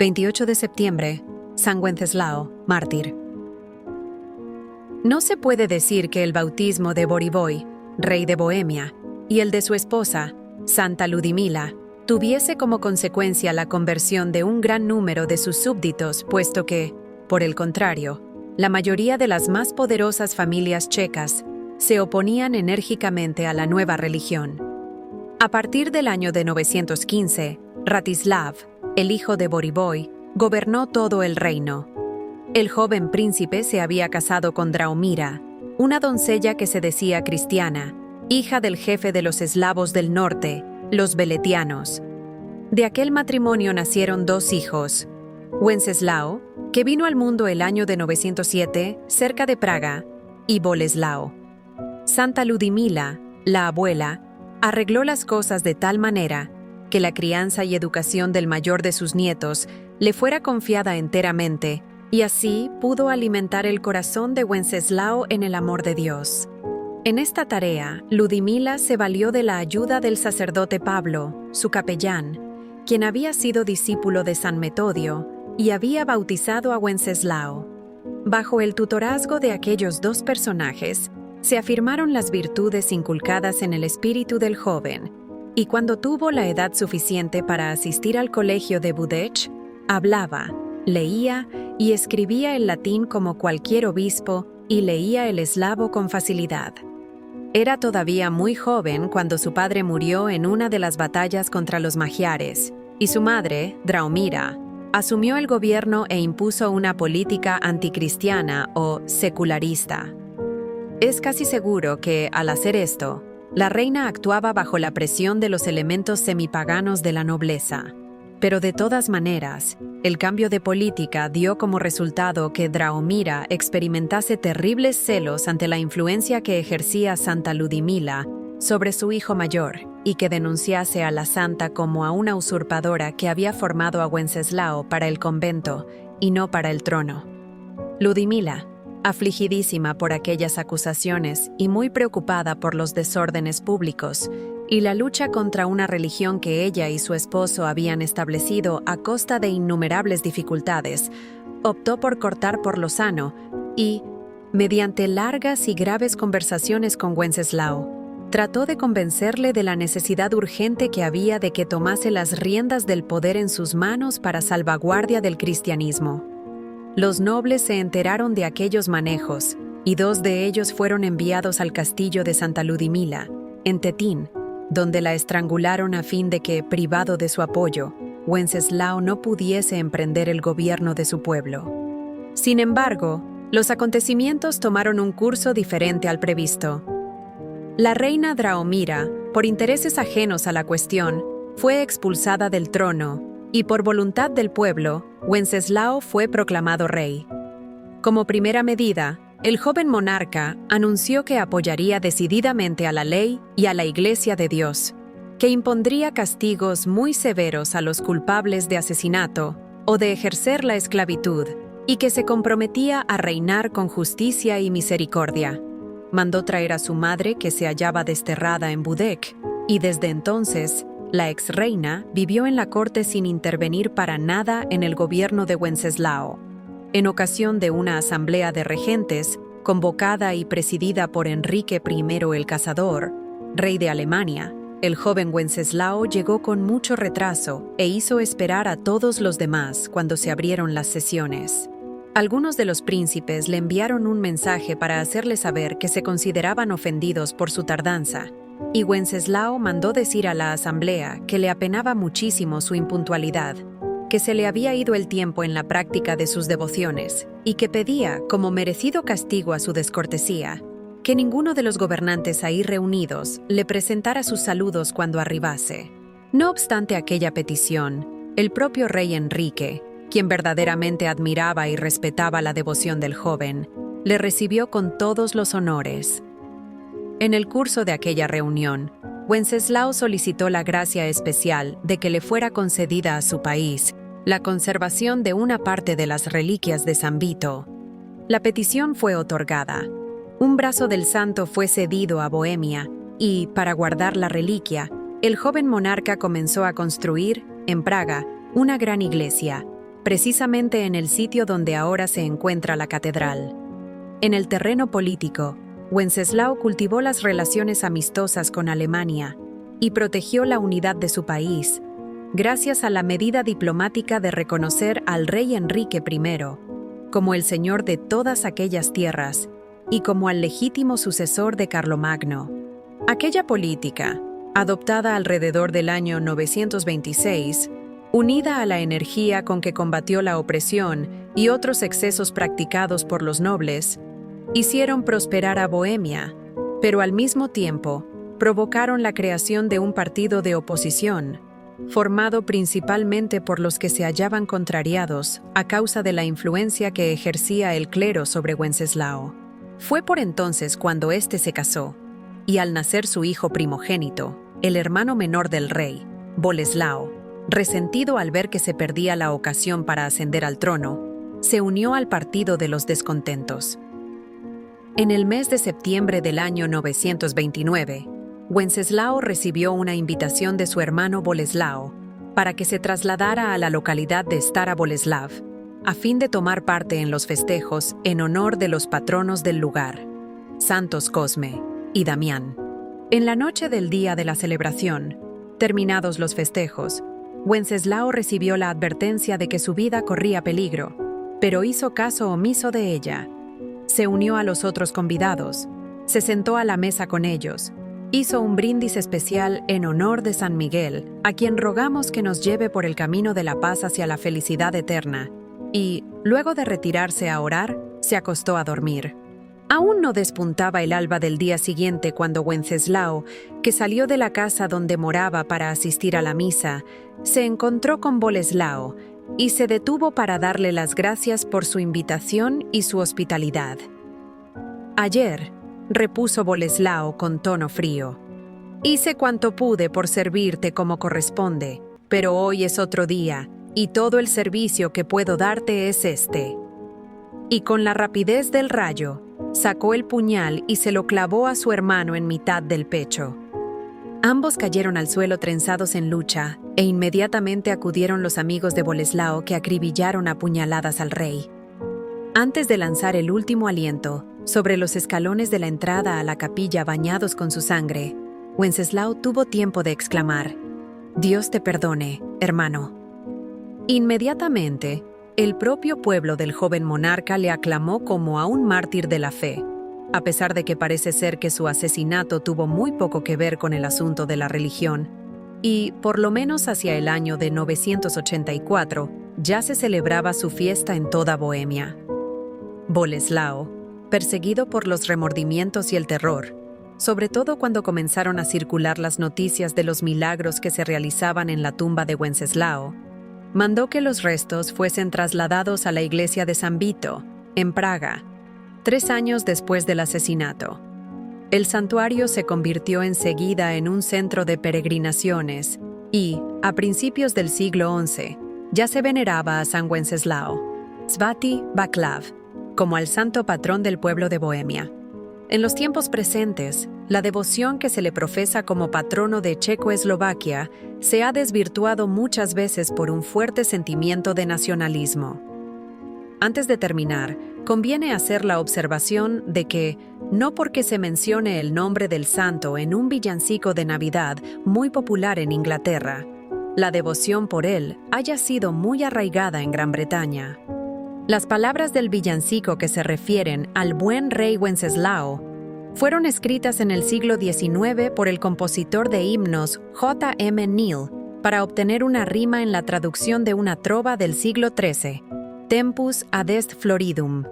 28 de septiembre, San Wenceslao, mártir. No se puede decir que el bautismo de Borivoj, rey de Bohemia, y el de su esposa, Santa Ludmila, tuviese como consecuencia la conversión de un gran número de sus súbditos, puesto que, por el contrario, la mayoría de las más poderosas familias checas se oponían enérgicamente a la nueva religión. A partir del año de 915, Ratislav, el hijo de Borivoj, gobernó todo el reino. El joven príncipe se había casado con Draumira, una doncella que se decía cristiana, hija del jefe de los eslavos del norte, los veletianos. De aquel matrimonio nacieron dos hijos: Wenceslao, que vino al mundo el año de 907, cerca de Praga, y Boleslao. Santa Ludmila, la abuela, arregló las cosas de tal manera que la crianza y educación del mayor de sus nietos le fuera confiada enteramente, y así pudo alimentar el corazón de Wenceslao en el amor de Dios. En esta tarea, Ludmila se valió de la ayuda del sacerdote Pablo, su capellán, quien había sido discípulo de San Metodio y había bautizado a Wenceslao. Bajo el tutorazgo de aquellos dos personajes, se afirmaron las virtudes inculcadas en el espíritu del joven, y cuando tuvo la edad suficiente para asistir al colegio de Budech, hablaba, leía y escribía el latín como cualquier obispo y leía el eslavo con facilidad. Era todavía muy joven cuando su padre murió en una de las batallas contra los magiares, y su madre, Draumira, asumió el gobierno e impuso una política anticristiana o secularista. Es casi seguro que, al hacer esto, la reina actuaba bajo la presión de los elementos semipaganos de la nobleza. Pero de todas maneras, el cambio de política dio como resultado que Draumira experimentase terribles celos ante la influencia que ejercía Santa Ludmila sobre su hijo mayor y que denunciase a la santa como a una usurpadora que había formado a Wenceslao para el convento y no para el trono. Ludmila, afligidísima por aquellas acusaciones y muy preocupada por los desórdenes públicos y la lucha contra una religión que ella y su esposo habían establecido a costa de innumerables dificultades, optó por cortar por lo sano y, mediante largas y graves conversaciones con Wenceslao, trató de convencerle de la necesidad urgente que había de que tomase las riendas del poder en sus manos para salvaguardia del cristianismo. Los nobles se enteraron de aquellos manejos, y dos de ellos fueron enviados al castillo de Santa Ludmila, en Tetín, donde la estrangularon a fin de que, privado de su apoyo, Wenceslao no pudiese emprender el gobierno de su pueblo. Sin embargo, los acontecimientos tomaron un curso diferente al previsto. La reina Draumira, por intereses ajenos a la cuestión, fue expulsada del trono, y por voluntad del pueblo, Wenceslao fue proclamado rey. Como primera medida, el joven monarca anunció que apoyaría decididamente a la ley y a la Iglesia de Dios, que impondría castigos muy severos a los culpables de asesinato o de ejercer la esclavitud, y que se comprometía a reinar con justicia y misericordia. Mandó traer a su madre, que se hallaba desterrada en Budech, y desde entonces la ex-reina vivió en la corte sin intervenir para nada en el gobierno de Wenceslao. En ocasión de una asamblea de regentes, convocada y presidida por Enrique I el Cazador, rey de Alemania, el joven Wenceslao llegó con mucho retraso e hizo esperar a todos los demás cuando se abrieron las sesiones. Algunos de los príncipes le enviaron un mensaje para hacerle saber que se consideraban ofendidos por su tardanza, y Wenceslao mandó decir a la asamblea que le apenaba muchísimo su impuntualidad, que se le había ido el tiempo en la práctica de sus devociones y que pedía, como merecido castigo a su descortesía, que ninguno de los gobernantes ahí reunidos le presentara sus saludos cuando arribase. No obstante aquella petición, el propio rey Enrique, quien verdaderamente admiraba y respetaba la devoción del joven, le recibió con todos los honores. En el curso de aquella reunión, Wenceslao solicitó la gracia especial de que le fuera concedida a su país la conservación de una parte de las reliquias de San Vito. La petición fue otorgada. Un brazo del santo fue cedido a Bohemia y, para guardar la reliquia, el joven monarca comenzó a construir, en Praga, una gran iglesia, precisamente en el sitio donde ahora se encuentra la catedral. En el terreno político, Wenceslao cultivó las relaciones amistosas con Alemania y protegió la unidad de su país, gracias a la medida diplomática de reconocer al rey Enrique I como el señor de todas aquellas tierras y como al legítimo sucesor de Carlomagno. Aquella política, adoptada alrededor del año 926, unida a la energía con que combatió la opresión y otros excesos practicados por los nobles, hicieron prosperar a Bohemia, pero al mismo tiempo provocaron la creación de un partido de oposición, formado principalmente por los que se hallaban contrariados a causa de la influencia que ejercía el clero sobre Wenceslao. Fue por entonces cuando éste se casó, y al nacer su hijo primogénito, el hermano menor del rey, Boleslao, resentido al ver que se perdía la ocasión para ascender al trono, se unió al partido de los descontentos. En el mes de septiembre del año 929, Wenceslao recibió una invitación de su hermano Boleslao para que se trasladara a la localidad de Stara Boleslav, a fin de tomar parte en los festejos en honor de los patronos del lugar, Santos Cosme y Damián. En la noche del día de la celebración, terminados los festejos, Wenceslao recibió la advertencia de que su vida corría peligro, pero hizo caso omiso de ella. Se unió a los otros convidados, se sentó a la mesa con ellos, hizo un brindis especial en honor de San Miguel, a quien rogamos que nos lleve por el camino de la paz hacia la felicidad eterna, y, luego de retirarse a orar, se acostó a dormir. Aún no despuntaba el alba del día siguiente cuando Wenceslao, que salió de la casa donde moraba para asistir a la misa, se encontró con Boleslao y se detuvo para darle las gracias por su invitación y su hospitalidad. «Ayer», repuso Boleslao con tono frío, «hice cuanto pude por servirte como corresponde, pero hoy es otro día, y todo el servicio que puedo darte es este». Y con la rapidez del rayo, sacó el puñal y se lo clavó a su hermano en mitad del pecho. Ambos cayeron al suelo trenzados en lucha, e inmediatamente acudieron los amigos de Boleslao que acribillaron a puñaladas al rey. Antes de lanzar el último aliento, sobre los escalones de la entrada a la capilla bañados con su sangre, Wenceslao tuvo tiempo de exclamar: «Dios te perdone, hermano». Inmediatamente, el propio pueblo del joven monarca le aclamó como a un mártir de la fe, a pesar de que parece ser que su asesinato tuvo muy poco que ver con el asunto de la religión, y, por lo menos hacia el año de 984, ya se celebraba su fiesta en toda Bohemia. Boleslao, perseguido por los remordimientos y el terror, sobre todo cuando comenzaron a circular las noticias de los milagros que se realizaban en la tumba de Wenceslao, mandó que los restos fuesen trasladados a la iglesia de San Vito, en Praga, 3 años después del asesinato. El santuario se convirtió enseguida en un centro de peregrinaciones y, a principios del siglo XI, ya se veneraba a San Wenceslao, Svati Václav, como al santo patrón del pueblo de Bohemia. En los tiempos presentes, la devoción que se le profesa como patrono de Checoslovaquia se ha desvirtuado muchas veces por un fuerte sentimiento de nacionalismo. Antes de terminar, conviene hacer la observación de que, no porque se mencione el nombre del santo en un villancico de Navidad muy popular en Inglaterra, la devoción por él haya sido muy arraigada en Gran Bretaña. Las palabras del villancico que se refieren al buen rey Wenceslao fueron escritas en el siglo XIX por el compositor de himnos J. M. Neal para obtener una rima en la traducción de una trova del siglo XIII, Tempus adest floridum.